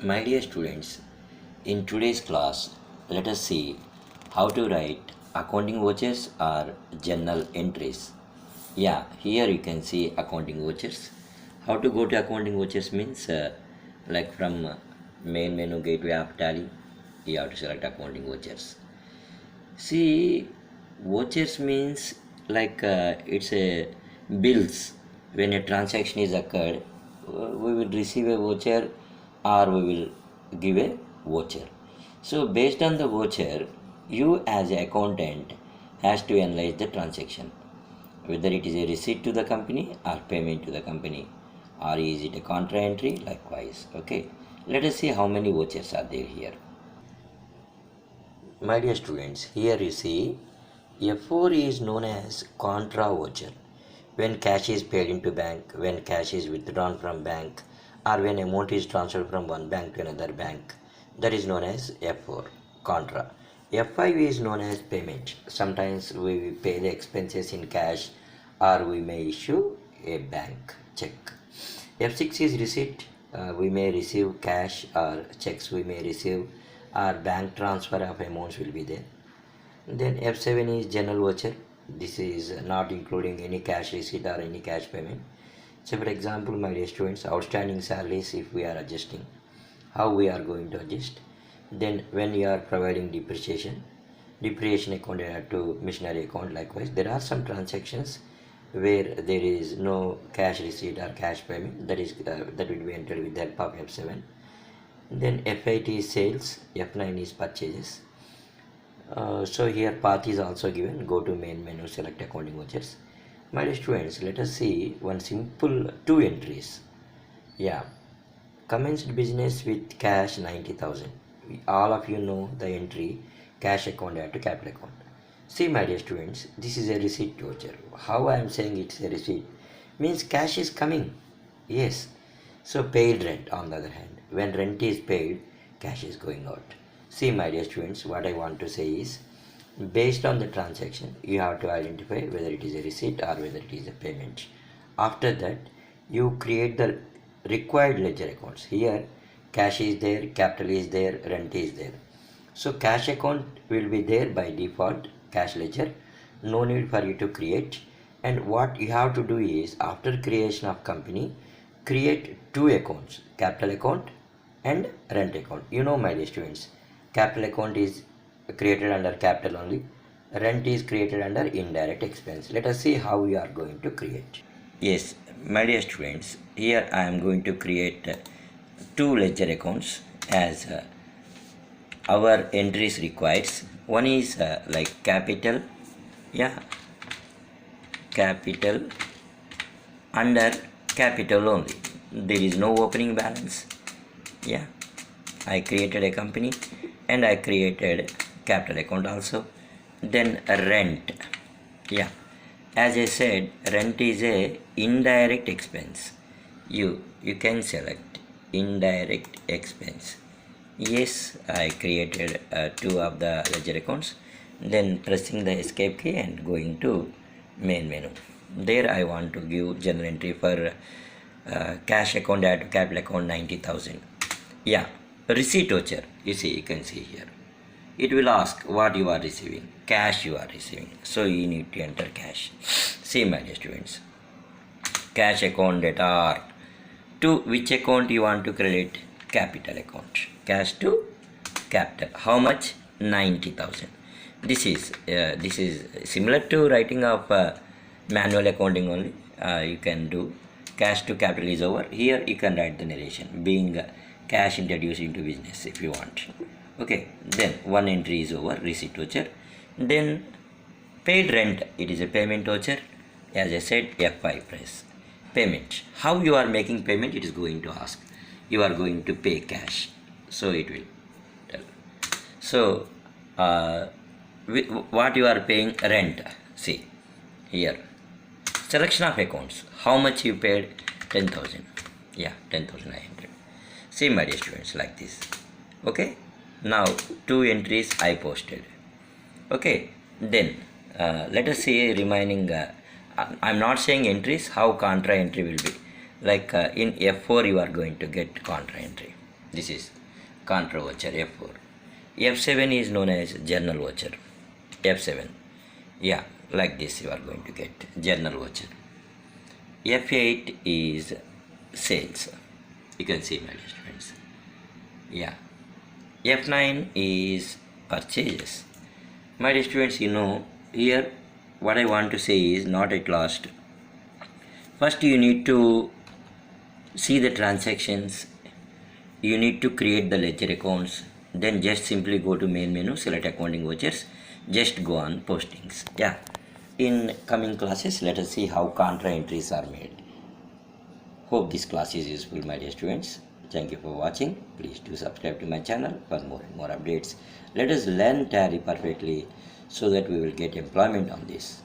My dear students, in today's class, let us see how to write accounting vouchers or journal entries. Yeah, here you can see accounting vouchers. How to go to accounting vouchers means like from main menu gateway of Tally, you have to select accounting vouchers. See, vouchers means like it's a bills. When a transaction is occurred, we will receive a voucher or we will give a voucher. So based on the voucher, you as an accountant has to analyze the transaction, whether it is a receipt to the company or payment to the company, or is it a contra entry likewise. Okay, let us see how many vouchers are there here. My dear students, here you see F4 is known as contra voucher. When cash is paid into bank, when cash is withdrawn from bank, or when amount is transferred from one bank to another bank, that is known as F4 contra. F5 is known as payment. Sometimes we pay the expenses in cash or we may issue a bank check. F6 is receipt. We may receive cash or checks we may receive, or bank transfer of amounts will be there. Then F7 is general voucher. This is not including any cash receipt or any cash payment. So for example, my dear students, outstanding salaries, if we are adjusting, how we are going to adjust? Then when you are providing depreciation account added to machinery account, likewise there are some transactions where there is no cash receipt or cash payment, that will be entered with the help of F7. Then F8 is sales, F9 is purchases. So here path is also given. Go to main menu, select accounting vouchers. My dear students, let us see one simple two entries. Yeah, commenced business with cash 90,000. All of you know the entry cash account add to capital account. See my dear students, this is a receipt voucher. How I am saying it's a receipt means cash is coming. Yes. So paid rent on the other hand, when rent is paid, cash is going out. See my dear students, what I want to say is, based on the transaction, you have to identify whether it is a receipt or whether it is a payment. After that, you create the required ledger accounts. Here, cash is there, capital is there, rent is there. So cash account will be there by default, cash ledger. No need for you to create. And what you have to do is, after creation of company, create two accounts, capital account and rent account. You know my dear students, capital account is created under capital only, rent is created under indirect expense. Let us see how we are going to create. Yes, my dear students, here I am going to create two ledger accounts as our entries requires. One is like capital, yeah, capital under capital only. There is no opening balance. Yeah, I created a company and I created capital account also. Then rent. Yeah, as I said, rent is a indirect expense. You can select indirect expense. Yes, I created two of the ledger accounts. Then pressing the escape key and going to main menu. There I want to give journal entry for cash account add to capital account 90,000. Yeah, receipt voucher. You can see here. It will ask what you are receiving. Cash you are receiving. So you need to enter cash. See my dear students. Cash account data are to which account you want to credit? Capital account. Cash to capital. How much? 90,000. This is similar to writing of manual accounting only. You can do cash to capital is over. Here you can write the narration being cash introduced into business if you want. Okay, then one entry is over, receipt voucher. Then paid rent, it is a payment voucher. As I said, F5 press. Payment. How you are making payment, it is going to ask. You are going to pay cash. So it will tell. So what you are paying? Rent. See here. Selection of accounts. How much you paid? 10,000. Yeah, 10,900. See my dear students, like this. Okay. Now two entries I posted. Okay. Then let us see remaining. I'm not saying entries. How contra entry will be. Like in F4 you are going to get contra entry. This is contra voucher F4. F7 is known as journal voucher. F7. Yeah, like this you are going to get journal voucher. F8 is sales. You can see, my dear students. Yeah. F9 is purchases. My dear students, here what I want to say is not at last. First you need to see the transactions. You need to create the ledger accounts. Then just simply go to main menu, select accounting vouchers. Just go on postings. Yeah. In coming classes, let us see how contra entries are made. Hope this class is useful, my dear students. Thank you for watching. Please do subscribe to my channel for more and more updates. Let us learn Tally perfectly so that we will get employment on this.